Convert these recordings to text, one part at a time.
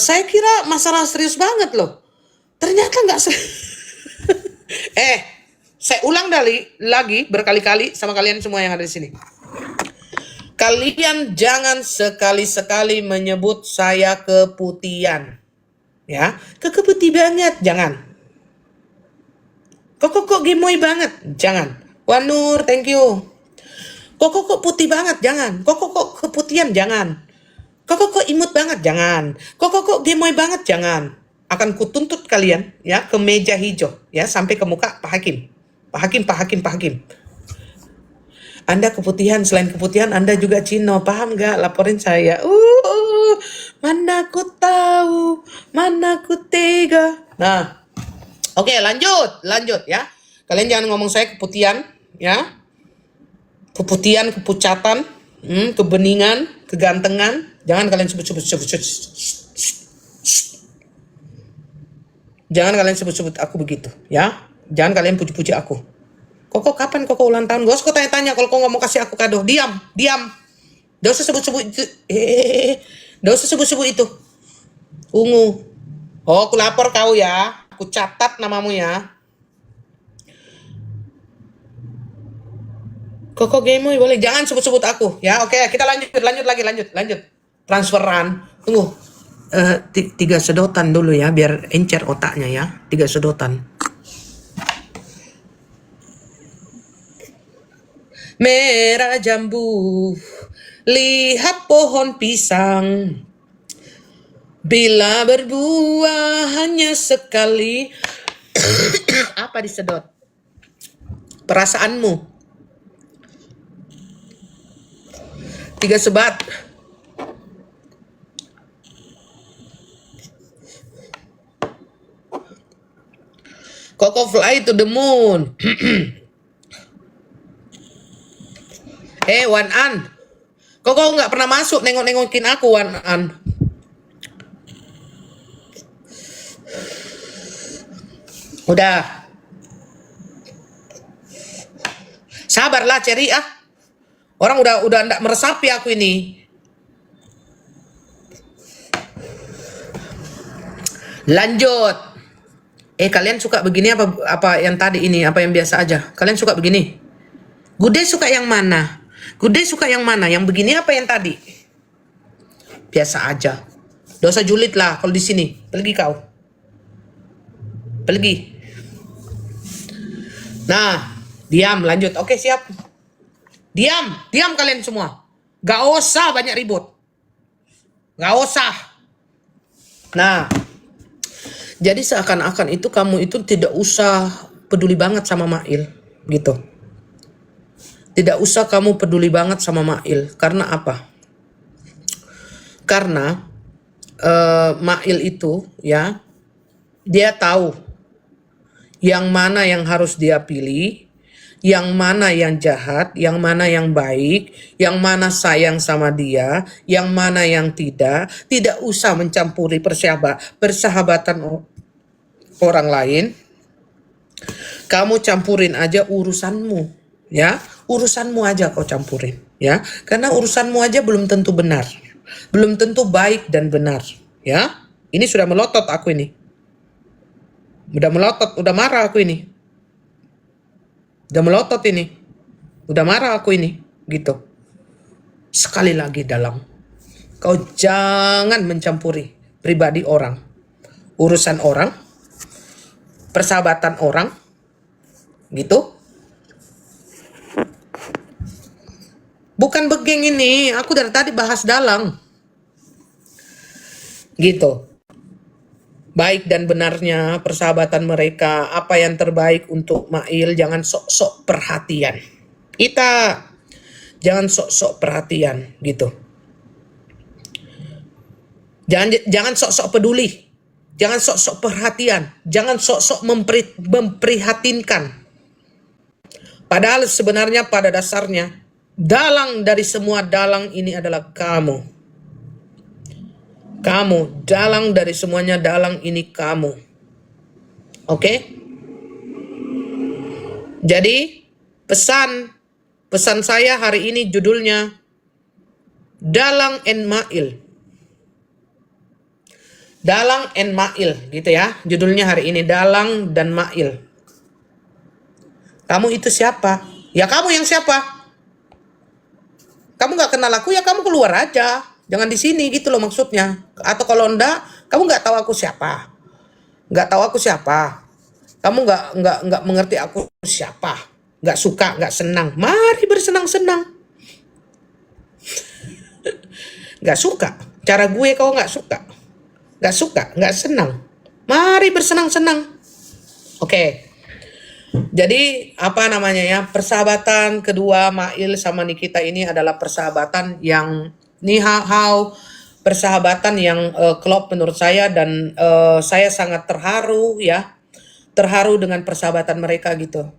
Saya kira masalah serius banget loh. Ternyata nggak saya ulang lagi berkali-kali sama kalian semua yang ada di sini. Kalian jangan sekali-sekali menyebut saya keputihan. Ya, keputih banget, jangan. Kok gemoy banget, jangan. Wanur, thank you. Kok putih banget, jangan. Kok keputihan, jangan. Kok imut banget, jangan. Kok gemoy banget, jangan. Akan kutuntut kalian ya ke meja hijau ya sampai ke muka Pak Hakim. Pak Hakim. Anda keputihan, selain keputihan Anda juga Cino, paham nggak? Laporin saya. Mana ku tahu, mana ku tega. Nah, oke, lanjut ya. Kalian jangan ngomong saya keputihan ya. Keputihan, kepucatan, kebeningan, kegantengan. Jangan kalian sebut. Jangan kalian sebut aku begitu, ya. Jangan kalian puji-puji aku. Kok kapan kok ulang tahun? Gak usah tanya-tanya kalau kau nggak mau kasih aku kado. Diam. Gak usah sebut-sebut itu. Gak usah sebut-sebut itu. Ungu. Oh, aku lapor kau ya. Aku catat namamu ya. Kok gemoy boleh. Jangan sebut-sebut aku. Ya, oke. Kita lanjut. Transferan. Tunggu. 3 sedotan dulu ya, biar encer otaknya ya. 3 sedotan. Merah jambu, lihat pohon pisang. Bila berbuah hanya sekali. Apa disedot? Perasaanmu. 3 sebat. Koko fly to the moon. Wan An. Koko nggak pernah masuk nengok-nengokin aku, Wan An. Udah. Sabarlah, Ceri ah. Orang udah ndak meresapi aku ini. Lanjut. Kalian suka begini apa yang tadi ini, apa yang biasa aja? Kalian suka begini? Gude suka yang mana? Yang begini apa yang tadi? Biasa aja. Dosa julid lah kalau di sini. Pergi kau. Pergi. Nah, diam, lanjut. Oke, siap. Diam kalian semua. Gak usah banyak ribut. Gak usah. Nah, jadi seakan-akan itu kamu itu tidak usah peduli banget sama Mail, gitu. Tidak usah kamu peduli banget sama Mail. Karena apa? Karena Mail itu ya, dia tahu yang mana yang harus dia pilih, yang mana yang jahat, yang mana yang baik, yang mana sayang sama dia, yang mana yang tidak. Tidak usah mencampuri persahabatan orang lain. Kamu campurin aja urusanmu, ya. Urusanmu aja kau campurin, ya. Karena urusanmu aja belum tentu benar. Belum tentu baik dan benar, ya. Ini sudah melotot aku ini. Udah melotot, udah marah aku ini. Udah melotot ini. Udah marah aku ini, gitu. Sekali lagi Dalang, kau jangan mencampuri pribadi orang. Urusan orang, persahabatan orang, gitu. Bukan begeng ini, aku dari tadi bahas Dalang. Gitu. Baik dan benarnya persahabatan mereka, apa yang terbaik untuk Mail, jangan sok-sok perhatian. Kita jangan sok-sok perhatian, gitu. Jangan sok-sok peduli. Jangan sok-sok perhatian. Jangan sok-sok memprihatinkan. Padahal sebenarnya pada dasarnya, dalang dari semua dalang ini adalah kamu. Kamu, dalang dari semuanya dalang ini kamu. Oke? Jadi, pesan saya hari ini judulnya Dalang and Mail. Dalang and Mail gitu ya. Judulnya hari ini Dalang dan Mail. Kamu itu siapa? Ya kamu yang siapa? Kamu nggak kenal aku ya kamu keluar aja. Jangan di sini gitu loh maksudnya. Atau kalau enggak, kamu nggak tahu aku siapa. Nggak tahu aku siapa. Kamu nggak mengerti aku siapa. Nggak suka, nggak senang. Mari bersenang-senang. Nggak suka. Cara gue kau nggak suka. Nggak suka, nggak senang. Mari bersenang-senang. Oke. Jadi apa namanya ya, persahabatan kedua Mail sama Nikita ini adalah persahabatan yang ni how persahabatan yang klop menurut saya, dan saya sangat terharu ya, terharu dengan persahabatan mereka gitu.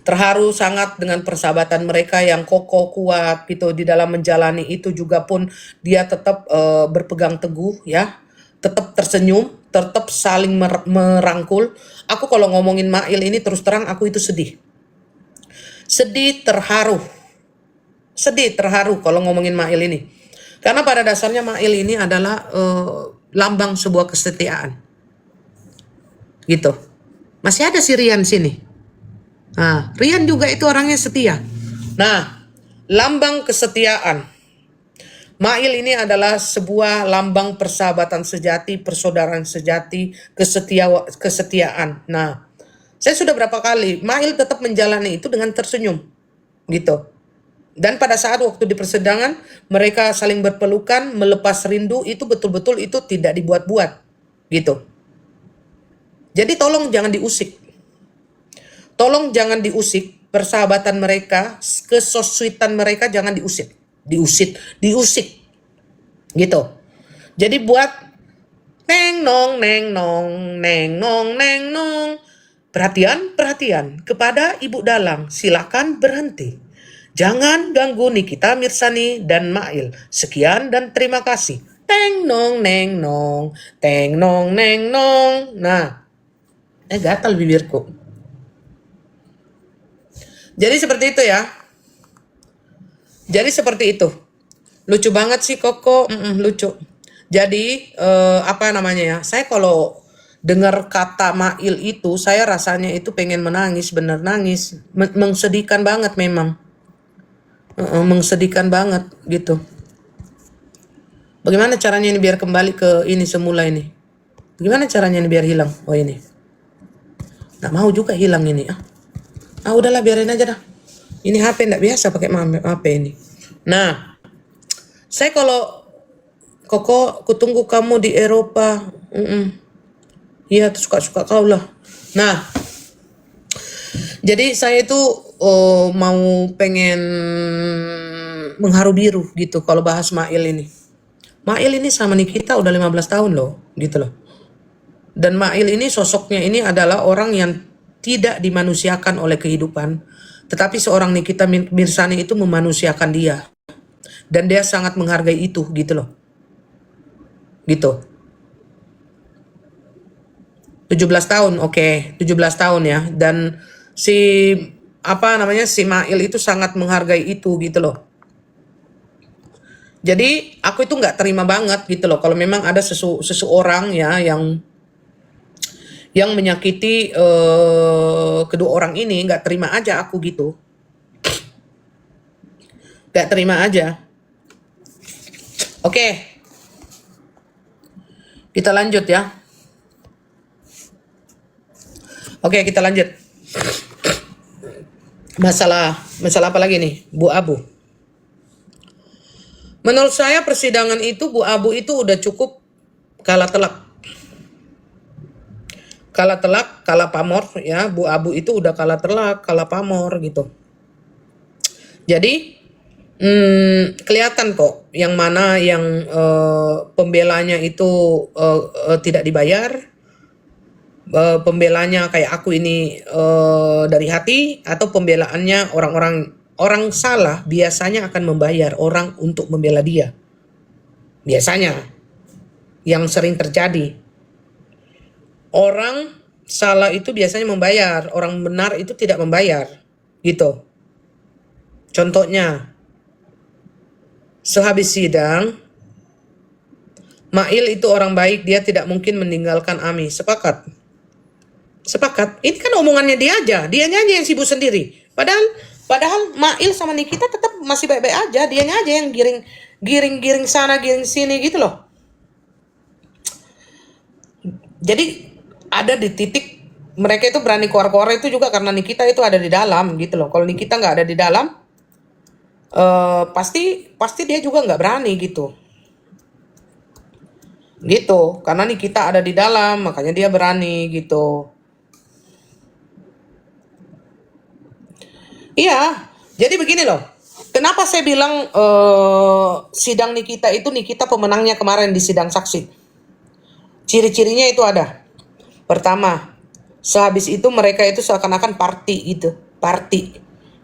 Terharu sangat dengan persahabatan mereka yang kokoh kuat gitu di dalam menjalani itu juga pun dia tetap berpegang teguh ya, tetap tersenyum, tetap saling merangkul. Aku kalau ngomongin Mail ini terus terang aku itu sedih. Sedih terharu kalau ngomongin Mail ini. Karena pada dasarnya Mail ini adalah lambang sebuah kesetiaan. Gitu. Masih ada si Rian sini. Nah, Rian juga itu orangnya setia. Nah, lambang kesetiaan. Mail ini adalah sebuah lambang persahabatan sejati, persaudaraan sejati, kesetiaan. Nah, saya sudah berapa kali, Mail tetap menjalani itu dengan tersenyum. Gitu. Dan pada saat waktu di persidangan, mereka saling berpelukan, melepas rindu, itu betul-betul itu tidak dibuat-buat. Gitu. Jadi tolong jangan diusik. Tolong jangan diusik persahabatan mereka, kesosuitan mereka jangan diusik. Gitu. Jadi buat neng nong neng nong neng nong neng nong. Perhatian kepada Ibu Dalang, silakan berhenti. Jangan ganggu Nikita Mirzani dan Mail. Sekian dan terima kasih. Teng nong neng nong, teng nong neng nong. Nah, gatal bibirku. Jadi seperti itu ya. Jadi seperti itu. Lucu banget sih Koko, lucu. Jadi apa namanya ya? Saya kalau dengar kata Mail itu, saya rasanya itu pengen menangis, bener nangis, mengsedihkan banget memang, mengsedihkan banget gitu. Bagaimana caranya ini biar kembali ke ini semula ini? Bagaimana caranya ini biar hilang? Oh ini. Nggak mau juga hilang ini ah. Udahlah biarin aja dah. Ini HP nggak biasa pakai HP ini. Nah, saya kalau Koko, kutunggu kamu di Eropa. Iya, suka-suka kau lah. Nah, jadi saya itu mau pengen mengharu biru gitu kalau bahas Mail ini. Mail ini sama Nikita udah 15 tahun loh, gitu loh. Dan Mail ini sosoknya ini adalah orang yang tidak dimanusiakan oleh kehidupan, tetapi seorang Nikita Mirzani itu memanusiakan dia. Dan dia sangat menghargai itu gitu loh. Gitu. 17 tahun, oke. 17 tahun ya. Dan si si Mail itu sangat menghargai itu gitu loh. Jadi aku itu nggak terima banget gitu loh kalau memang ada seseorang ya yang menyakiti kedua orang ini, nggak terima aja aku gitu. Nggak terima aja. Oke. Kita lanjut ya. Oke, kita lanjut. Masalah apa lagi nih? Bu Abu. Menurut saya persidangan itu Bu Abu itu udah cukup kalah telak. Kalah pamor ya. Bu Abu itu udah kalah telak, kalah pamor gitu. Jadi kelihatan kok yang mana yang pembelanya itu tidak dibayar, pembelanya kayak aku ini dari hati, atau pembelaannya orang salah biasanya akan membayar orang untuk membela dia. Biasanya yang sering terjadi. Orang salah itu biasanya membayar, orang benar itu tidak membayar. Gitu. Contohnya, sehabis sidang, Mail itu orang baik, dia tidak mungkin meninggalkan Ami. Sepakat? Sepakat. Ini kan omongannya dia aja, dianya aja yang sibuk sendiri. Padahal Mail sama Nikita tetap masih baik-baik aja, dianya aja yang giring sana, giring sini gitu loh. Jadi ada di titik mereka itu berani keluar-keluar itu juga karena Nikita itu ada di dalam gitu loh. Kalau Nikita nggak ada di dalam, pasti dia juga nggak berani gitu. Gitu, karena Nikita ada di dalam, makanya dia berani gitu. Iya, jadi begini loh. Kenapa saya bilang sidang Nikita itu Nikita pemenangnya kemarin di sidang saksi? Ciri-cirinya itu ada. Pertama, sehabis itu mereka itu seakan-akan party gitu, party.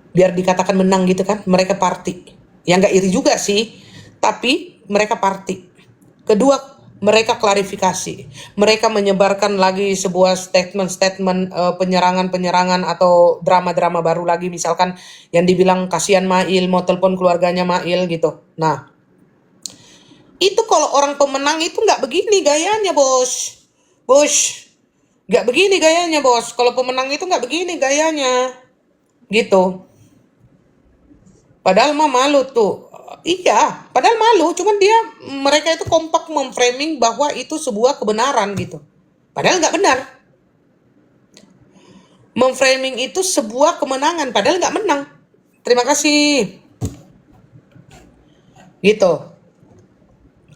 Biar dikatakan menang gitu kan, mereka party. Ya nggak iri juga sih, tapi mereka party. Kedua, mereka klarifikasi. Mereka menyebarkan lagi sebuah statement-statement penyerangan-penyerangan atau drama-drama baru lagi. Misalkan yang dibilang kasihan Mail, mau telepon keluarganya Mail gitu. Nah, itu kalau orang pemenang itu nggak begini gayanya, bos. Bos, nggak begini gayanya, bos. Kalau pemenang itu nggak begini gayanya. Gitu. Padahal mah malu tuh. Iya, padahal malu. Cuman mereka itu kompak memframing bahwa itu sebuah kebenaran gitu. Padahal nggak benar. Memframing itu sebuah kemenangan, padahal nggak menang. Terima kasih. Gitu.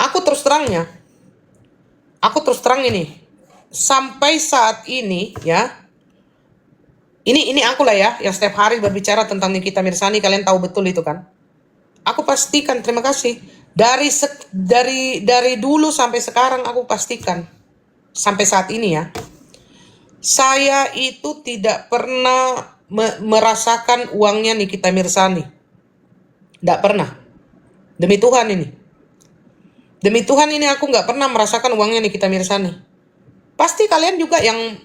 Aku terus terang ini. Sampai saat ini ya, ini aku lah ya, yang setiap hari berbicara tentang Nikita Mirzani, kalian tahu betul itu kan. Aku pastikan, terima kasih. Dari dulu sampai sekarang aku pastikan. Sampai saat ini ya. Saya itu tidak pernah merasakan uangnya Nikita Mirzani. Tidak pernah. Demi Tuhan ini. Demi Tuhan ini aku nggak pernah merasakan uangnya Nikita Mirzani. Pasti kalian juga yang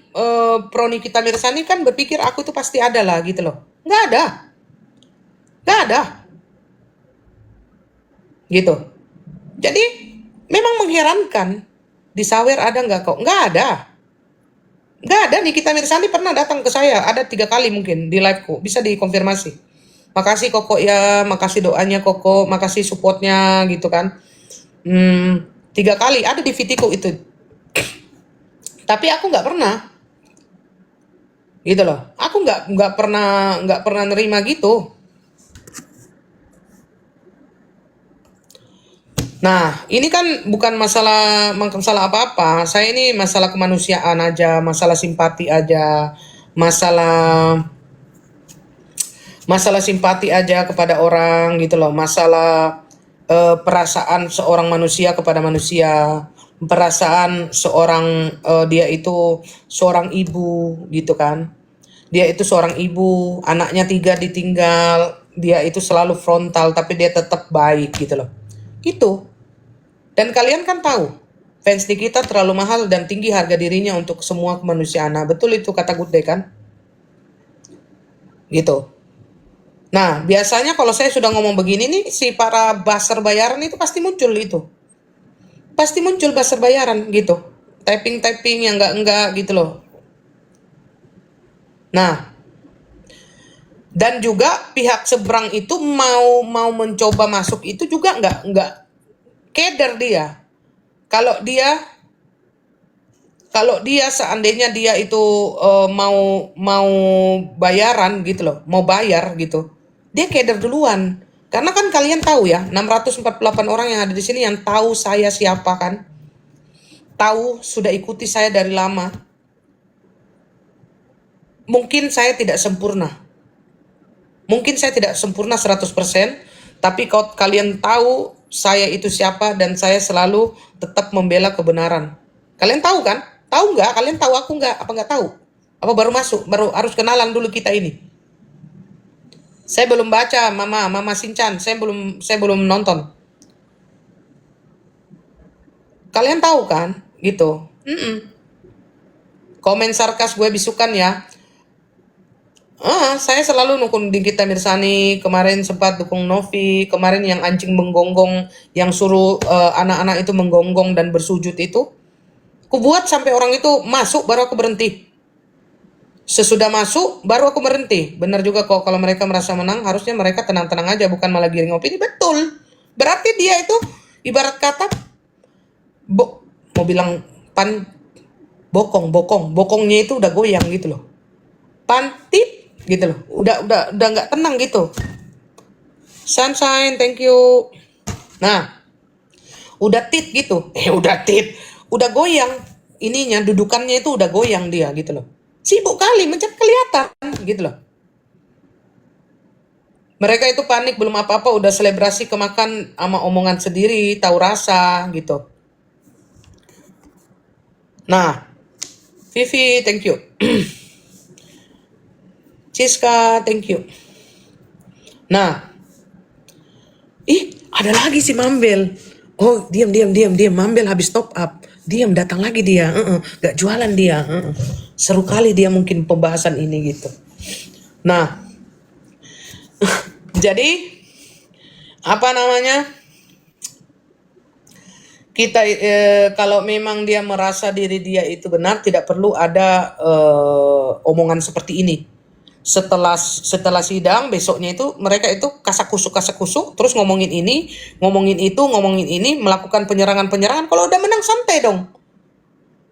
pro Nikita Mirzani kan berpikir aku itu pasti ada lah gitu loh. Nggak ada. Nggak ada. Gitu. Jadi memang mengherankan. Di Sawer ada nggak kok? Nggak ada. Nggak ada. Nikita Mirzani pernah datang ke saya. Ada 3 kali mungkin di liveku. Bisa dikonfirmasi. Makasih Koko ya. Makasih doanya Koko. Makasih supportnya gitu kan. 3 kali. Ada di VT-ku itu. Tapi aku nggak pernah. Gitu loh. Aku nggak pernah nerima gitu. Nah, ini kan bukan masalah apa-apa. Saya ini masalah kemanusiaan aja, masalah simpati aja, masalah simpati aja kepada orang gitu loh. Masalah perasaan seorang manusia kepada manusia, perasaan seorang dia itu seorang ibu gitu kan. Dia itu seorang ibu, anaknya 3 ditinggal, dia itu selalu frontal tapi dia tetap baik gitu loh. Itu. Dan kalian kan tahu, fans Nikita terlalu mahal dan tinggi harga dirinya untuk semua kemanusiaan. Nah, betul itu kata Good Day kan? Gitu. Nah, biasanya kalau saya sudah ngomong begini nih, si para buzzer bayaran itu pasti muncul itu. Pasti muncul buzzer bayaran gitu. Typing yang enggak gitu loh. Nah, dan juga pihak seberang itu mau mencoba masuk itu juga enggak keder dia. Kalau dia seandainya dia itu mau bayaran gitu loh, mau bayar gitu, dia keder duluan. Karena kan kalian tahu ya, 648 orang yang ada di sini yang tahu saya siapa kan, tahu sudah ikuti saya dari lama. Mungkin saya tidak sempurna, 100%, tapi kalau kalian tahu saya itu siapa dan saya selalu tetap membela kebenaran. Kalian tahu kan? Tahu nggak? Kalian tahu aku nggak? Apa nggak tahu? Apa baru masuk? Baru harus kenalan dulu kita ini. Saya belum baca Mama Shinchan. Saya belum nonton. Kalian tahu kan? Gitu. Komen sarkas gue bisukan ya. Saya selalu dukung Nikita Mirzani, kemarin sempat dukung Novi, kemarin yang anjing menggonggong, yang suruh anak-anak itu menggonggong dan bersujud itu. Aku buat sampai orang itu masuk baru aku berhenti. Sesudah masuk baru aku berhenti. Benar juga kok, kalau mereka merasa menang harusnya mereka tenang-tenang aja, bukan malah giring opini. Betul. Berarti dia itu ibarat kata mau bilang pan bokongnya itu udah goyang gitu loh. Pantit gitu loh. Udah nggak tenang gitu. Sunshine, thank you. Nah, udah tit gitu. Udah tit. Udah goyang ininya, dudukannya itu udah goyang dia gitu loh. Sibuk kali, mencet kelihatan gitu loh. Mereka itu panik, belum apa-apa udah selebrasi kemakan sama omongan sendiri, tahu rasa gitu. Nah, Vivi, thank you. Ciska, thank you. Nah, ada lagi si Mambel. Oh, diam. Mambel habis top up. Diam, datang lagi dia. Gak jualan dia. Seru kali dia mungkin pembahasan ini gitu. Nah, jadi apa namanya? Kita kalau memang dia merasa diri dia itu benar, tidak perlu ada omongan seperti ini. Setelah sidang besoknya itu mereka itu kasak kusuk terus ngomongin ini, ngomongin itu, ngomongin ini, melakukan penyerangan. Kalau udah menang santai dong.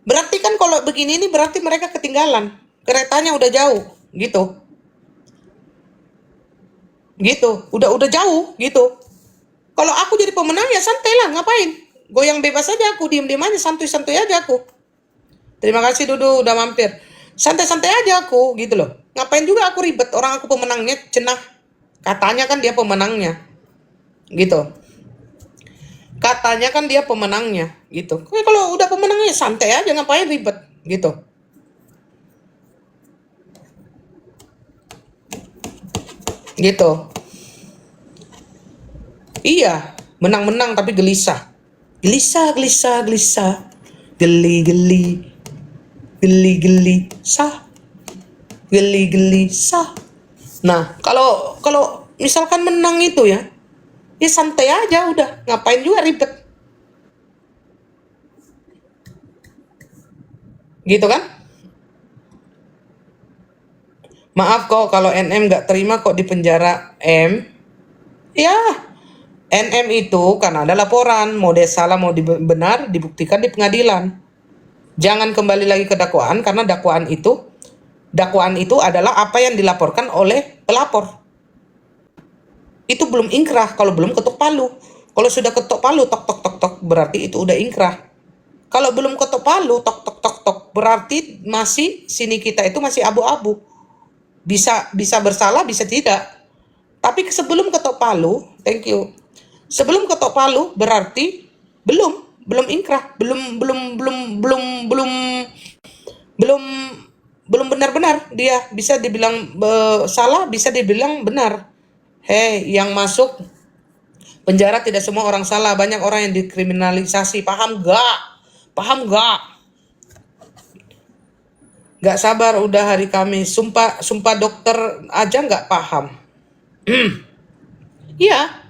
Berarti kan kalau begini ini berarti mereka ketinggalan. Keretanya udah jauh gitu. Udah jauh gitu. Kalau aku jadi pemenang ya santai lah, ngapain? Goyang bebas aja aku, diem aja, santuy aja aku. Terima kasih Dudu udah mampir. Santai-santai aja aku gitu loh. Ngapain juga aku ribet, orang aku pemenangnya cenah. Katanya kan dia pemenangnya. Gitu. Katanya kan dia pemenangnya gitu. Kalau udah pemenangnya santai aja, ngapain ribet gitu. Gitu. Iya, menang-menang tapi gelisah. Gelisah. Geli sah. Geli-geli sah. Nah, kalau misalkan menang itu ya santai aja udah, ngapain juga ribet. Gitu kan? Maaf kok kalau NM nggak terima kok di penjara M. Ya, NM itu karena ada laporan, mau dia salah mau benar dibuktikan di pengadilan. Jangan kembali lagi ke dakwaan, karena dakwaan itu adalah apa yang dilaporkan oleh pelapor. Itu belum inkrah kalau belum ketok palu. Kalau sudah ketok palu tok berarti itu udah inkrah. Kalau belum ketok palu tok berarti masih sini kita itu masih abu-abu. Bisa bersalah, bisa tidak. Tapi sebelum ketok palu, thank you. Sebelum ketok palu berarti belum inkrah, belum benar-benar dia bisa dibilang salah, bisa dibilang benar. Hei, yang masuk penjara tidak semua orang salah, banyak orang yang dikriminalisasi. Paham gak? Gak sabar udah hari Kamis. Sumpah dokter aja gak paham. Iya.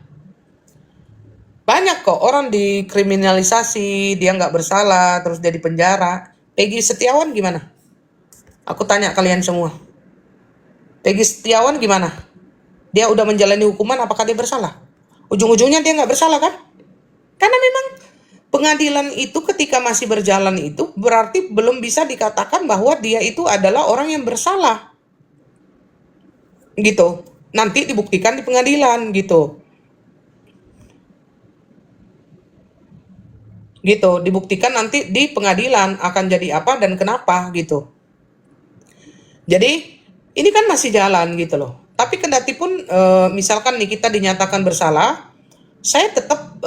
Banyak kok orang dikriminalisasi, dia nggak bersalah, terus dia di penjara. Peggy Setiawan gimana? Aku tanya kalian semua. Peggy Setiawan gimana? Dia udah menjalani hukuman, apakah dia bersalah? Ujung-ujungnya dia nggak bersalah kan? Karena memang pengadilan itu ketika masih berjalan itu berarti belum bisa dikatakan bahwa dia itu adalah orang yang bersalah. Gitu. Nanti dibuktikan di pengadilan gitu. Gitu, dibuktikan nanti di pengadilan akan jadi apa dan kenapa gitu. Jadi ini kan masih jalan gitu loh. Tapi kendati pun misalkan nih kita dinyatakan bersalah, saya tetap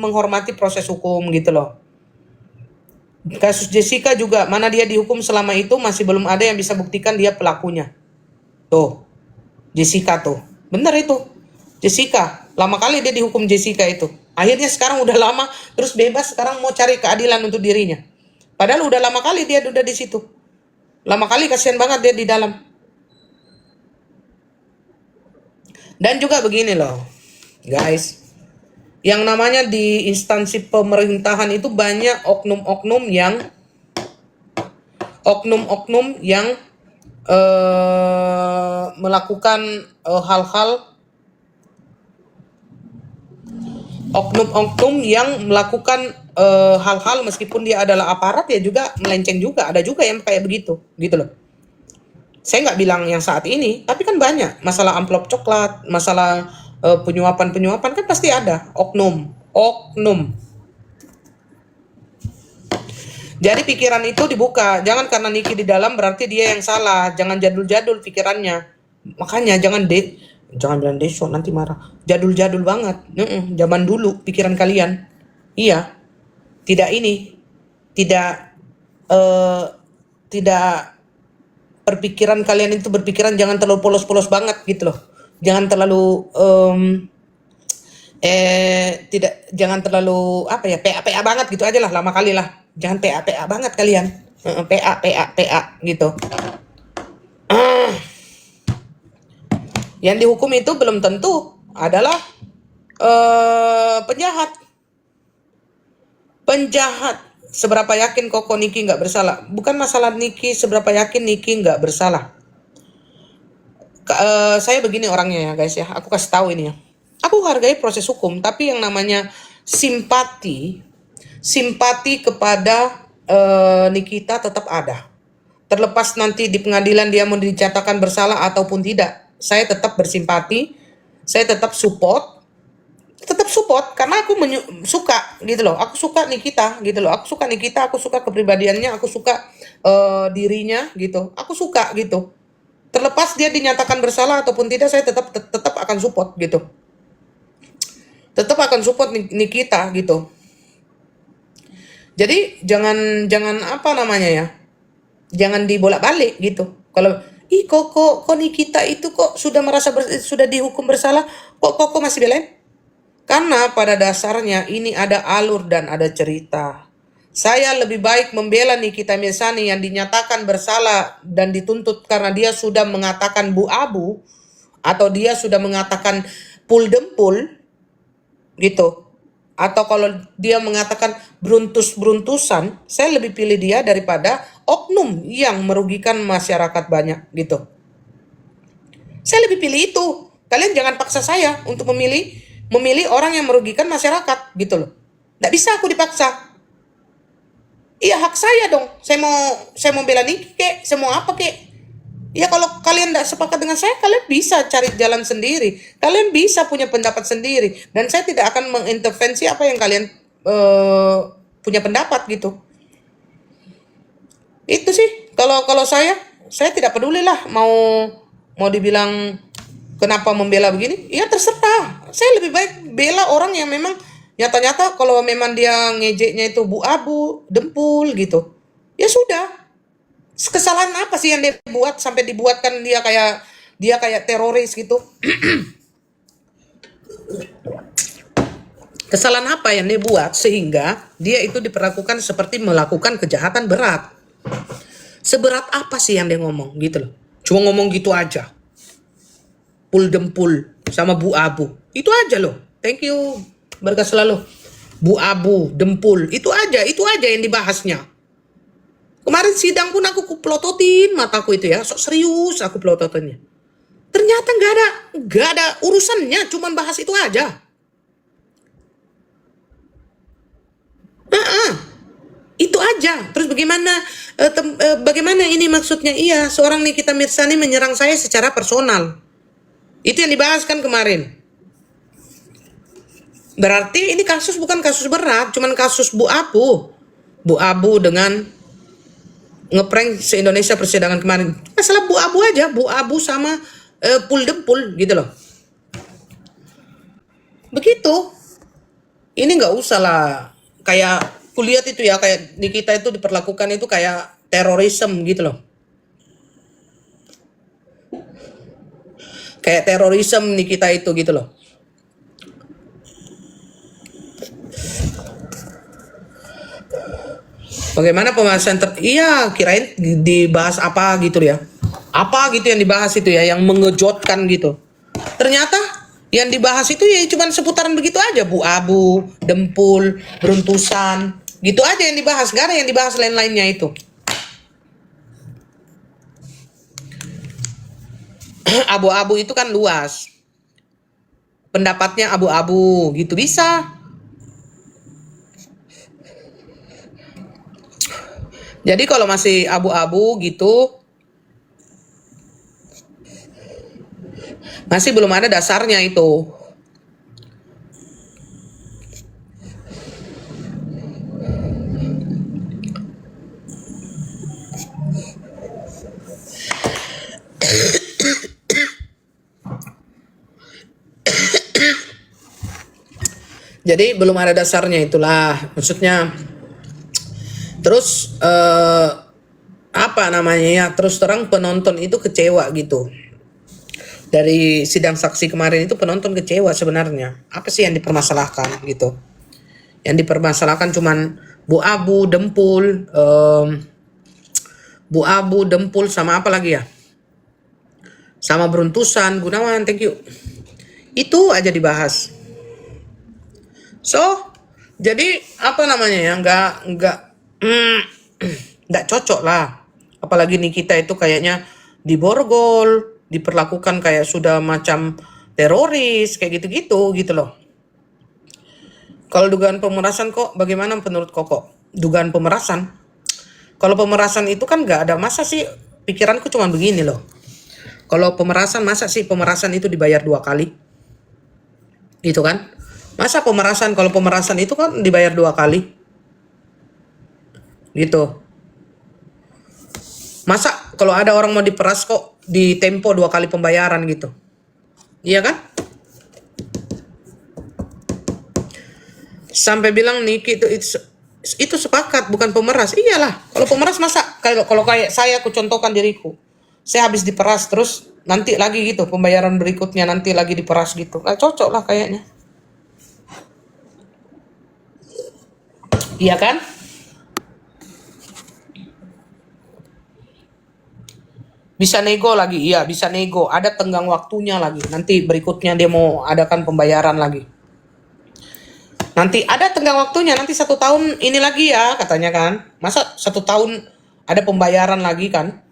menghormati proses hukum gitu loh. Kasus Jessica juga, mana dia dihukum selama itu masih belum ada yang bisa buktikan dia pelakunya. Tuh, Jessica tuh, bener itu. Jessica, lama kali dia dihukum Jessica itu. Akhirnya sekarang udah lama, terus bebas, sekarang mau cari keadilan untuk dirinya. Padahal udah lama kali dia udah di situ. Lama kali, kasihan banget dia di dalam. Dan juga begini loh, guys. Yang namanya di instansi pemerintahan itu banyak oknum-oknum yang melakukan hal-hal oknum-oknum yang melakukan hal-hal meskipun dia adalah aparat ya juga melenceng juga. Ada juga yang kayak begitu gitu loh. Saya nggak bilang yang saat ini, tapi kan banyak masalah amplop coklat, masalah penyuapan-penyuapan kan pasti ada oknum. Jadi pikiran itu dibuka. Jangan karena Niki di dalam berarti dia yang salah. Jangan jadul-jadul pikirannya. Makanya jangan bilang deso nanti marah. Jadul-jadul banget. Zaman dulu pikiran kalian. Iya. Tidak ini. Tidak perpikiran kalian itu berpikiran jangan terlalu polos-polos banget gitu loh. Jangan terlalu jangan terlalu apa ya, PA banget gitu aja lah, lama kali lah. Jangan PA banget kalian. PA gitu. Yang dihukum itu belum tentu adalah penjahat. Seberapa yakin Koko Niki nggak bersalah? Bukan masalah Niki seberapa yakin Niki nggak bersalah. Saya begini orangnya ya guys ya. Aku kasih tahu ini ya. Aku hargai proses hukum, tapi yang namanya simpati kepada Nikita tetap ada. Terlepas nanti di pengadilan dia mau dinyatakan bersalah ataupun tidak, saya tetap bersimpati, saya tetap support karena aku suka gitu loh. Aku suka Nikita gitu loh. Aku suka Nikita, aku suka kepribadiannya, aku suka dirinya gitu. Aku suka gitu. Terlepas dia dinyatakan bersalah ataupun tidak, saya tetap akan support gitu. Tetap akan support Nikita gitu. Jadi jangan apa namanya ya, jangan dibolak-balik gitu. Kalau kok Nikita itu kok sudah merasa sudah dihukum bersalah, kok masih belain? Karena pada dasarnya ini ada alur dan ada cerita. Saya lebih baik membela Nikita Mirzani yang dinyatakan bersalah dan dituntut karena dia sudah mengatakan bu-abu atau dia sudah mengatakan pul-dempul gitu. Atau kalau dia mengatakan beruntus-beruntusan, saya lebih pilih dia daripada oknum yang merugikan masyarakat banyak gitu. Saya lebih pilih itu. Kalian jangan paksa saya untuk memilih orang yang merugikan masyarakat gitu loh. Nggak bisa aku dipaksa. Iya hak saya dong. Saya mau bela Niki kek, saya mau apa kek. Ya kalau kalian tidak sepakat dengan saya, kalian bisa cari jalan sendiri. Kalian bisa punya pendapat sendiri. Dan saya tidak akan mengintervensi apa yang kalian punya pendapat gitu. Itu sih. Kalau saya tidak peduli lah mau dibilang kenapa membela begini. Ya terserah. Saya lebih baik bela orang yang memang nyata-nyata kalau memang dia ngejeknya itu bu-abu, dempul gitu. Ya sudah. Kesalahan apa sih yang dia buat sampai dibuatkan dia kayak teroris gitu? Kesalahan apa yang dia buat sehingga dia itu diperlakukan seperti melakukan kejahatan berat? Seberat apa sih yang dia ngomong gitu loh? Cuma ngomong gitu aja. Pul dempul sama bu abu. Itu aja loh. Thank you. Berkah selalu. Bu abu, dempul. Itu aja yang dibahasnya. Kemarin sidang pun aku kuplototin mataku itu ya, sok serius aku plototinnya. Ternyata nggak ada urusannya, cuman bahas itu aja. Itu aja. Terus bagaimana ini maksudnya? Iya, seorang Nikita Mirzani menyerang saya secara personal. Itu yang dibahas kan kemarin. Berarti ini kasus bukan kasus berat, cuman kasus bu abu dengan ngeprank se-Indonesia persidangan kemarin. Masalah bu-abu aja, bu-abu sama pul-dempul gitu loh. Begitu. Ini nggak usah lah. Kayak kulihat itu ya, kayak di kita itu diperlakukan itu kayak terorisme gitu loh. Kayak terorisme di kita itu gitu loh. Bagaimana pembahasan iya kirain dibahas apa gitu ya. Apa gitu yang dibahas itu ya yang mengejutkan gitu. Ternyata Yang dibahas itu ya cuma seputaran begitu aja, Bu Abu, Dempul, Beruntusan, gitu aja yang dibahas. Gak ada yang dibahas lain-lainnya itu. Abu-abu itu kan luas. Pendapatnya abu-abu, gitu bisa. Jadi kalau masih abu-abu gitu, masih belum ada dasarnya itu. Jadi belum ada dasarnya itulah. Maksudnya terus apa namanya ya, terus terang penonton itu kecewa gitu. Dari sidang saksi kemarin itu penonton kecewa sebenarnya. Apa sih yang dipermasalahkan gitu? Yang dipermasalahkan cuman Bu Abu, Dempul, Bu Abu, Dempul sama apa lagi ya? Sama Beruntusan, Gunawan, thank you. Itu aja dibahas. So, jadi apa namanya ya? Nggak cocok lah. Apalagi nih kita itu kayaknya diborgol, diperlakukan kayak sudah macam teroris, kayak gitu-gitu gitu loh. Kalau dugaan pemerasan kok, bagaimana menurut Koko? Dugaan pemerasan? Kalau pemerasan itu kan nggak ada, masa sih, pikiranku cuma begini loh. Kalau pemerasan, masa sih pemerasan itu dibayar 2 kali? Gitu kan? Masa pemerasan, kalau pemerasan itu kan dibayar 2 kali? Gitu. Masa kalau ada orang mau diperas kok ditempo 2 kali pembayaran gitu? Iya kan? Sampai bilang Niki itu sepakat bukan pemeras. Iyalah, kalau pemeras masa kalau kayak saya, aku contohkan diriku. Saya habis diperas terus nanti lagi gitu pembayaran berikutnya nanti lagi diperas gitu. Nggak cocok lah kayaknya. Iya kan? Bisa nego lagi, iya bisa nego. Ada tenggang waktunya lagi. Nanti berikutnya dia mau adakan pembayaran lagi. Nanti ada tenggang waktunya, nanti 1 tahun ini lagi ya katanya kan. Masa 1 tahun ada pembayaran lagi kan?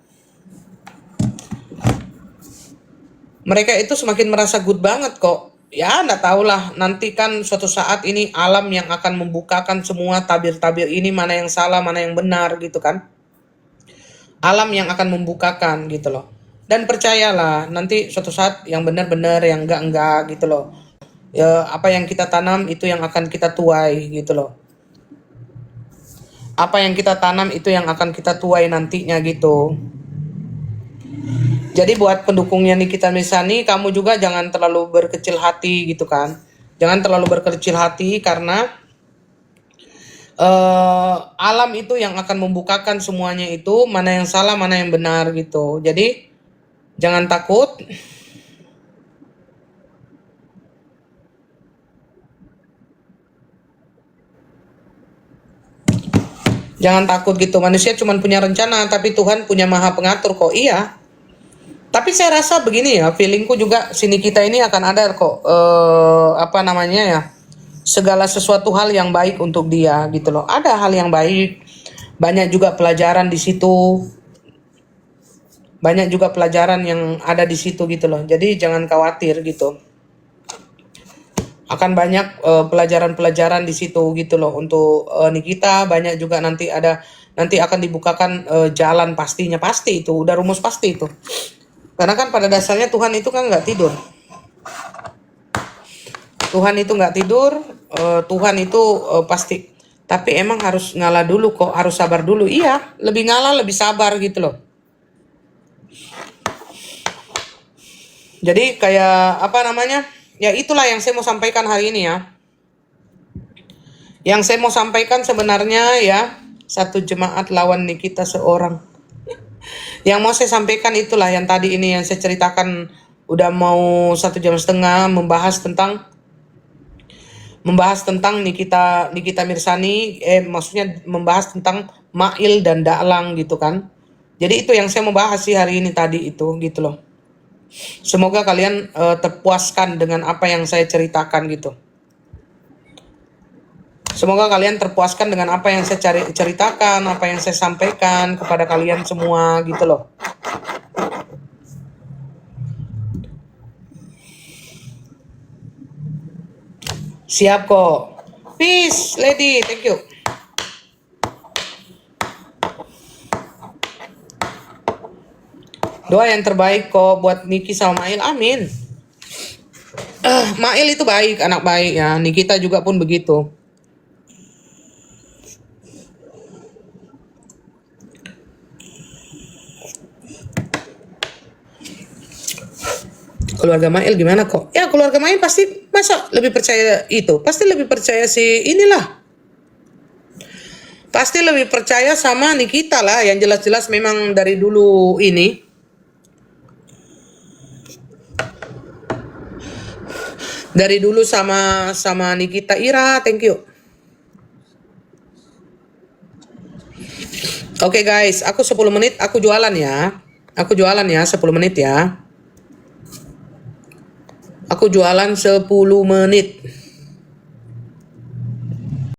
Mereka itu semakin merasa good banget kok. Ya enggak tahulah, nanti kan suatu saat ini alam yang akan membukakan semua tabir-tabir ini, mana yang salah, mana yang benar gitu kan. Alam yang akan membukakan gitu loh. Dan percayalah, nanti suatu saat yang benar-benar, yang enggak gitu loh. Ya, apa yang kita tanam itu yang akan kita tuai gitu loh. Apa yang kita tanam itu yang akan kita tuai nantinya gitu. Jadi buat pendukungnya Nikita Mirzani, kamu juga jangan terlalu berkecil hati gitu kan. Jangan terlalu berkecil hati karena alam itu yang akan membukakan semuanya itu, mana yang salah, mana yang benar gitu. Jadi jangan takut. Jangan takut gitu. Manusia cuma punya rencana, tapi Tuhan punya maha pengatur kok. Iya. Tapi saya rasa begini ya, feelingku juga sini kita ini akan ada kok apa namanya ya, segala sesuatu hal yang baik untuk dia gitu loh. Ada hal yang baik, banyak juga pelajaran di situ, banyak juga pelajaran yang ada di situ gitu loh. Jadi jangan khawatir gitu. Akan banyak pelajaran-pelajaran di situ gitu loh untuk Nikita. Banyak juga nanti akan dibukakan jalan pastinya, pasti itu udah rumus pasti itu. Karena kan pada dasarnya Tuhan itu kan nggak tidur. Tuhan itu nggak tidur, Tuhan itu pasti. Tapi emang harus ngalah dulu kok, harus sabar dulu. Iya, lebih ngalah, lebih sabar gitu loh. Jadi kayak apa namanya? Ya itulah yang saya mau sampaikan hari ini ya. Yang saya mau sampaikan sebenarnya ya, satu jemaat lawan Nikita seorang. Yang mau saya sampaikan itulah yang tadi ini yang saya ceritakan, udah mau 1,5 jam membahas tentang Nikita Mirzani, maksudnya membahas tentang Mail dan Da'lang gitu kan. Jadi itu yang saya mau bahas sih hari ini tadi itu gitu loh. Semoga kalian terpuaskan dengan apa yang saya ceritakan gitu. Semoga kalian terpuaskan dengan apa yang saya ceritakan, apa yang saya sampaikan kepada kalian semua gitu loh. Siap kok. Peace, lady. Thank you. Doa yang terbaik kok buat Niki sama Mail. Amin. Mail itu baik, anak baik ya. Nikita juga pun begitu. Keluarga Mail gimana kok? Ya keluarga Mail pasti masa lebih percaya itu. Pasti lebih percaya si inilah. Pasti lebih percaya sama Nikita lah. Yang jelas-jelas memang dari dulu ini. Dari dulu sama Nikita. Ira, thank you. Oke guys, aku 10 menit aku jualan ya. Aku jualan ya 10 menit ya. Aku jualan 10 menit.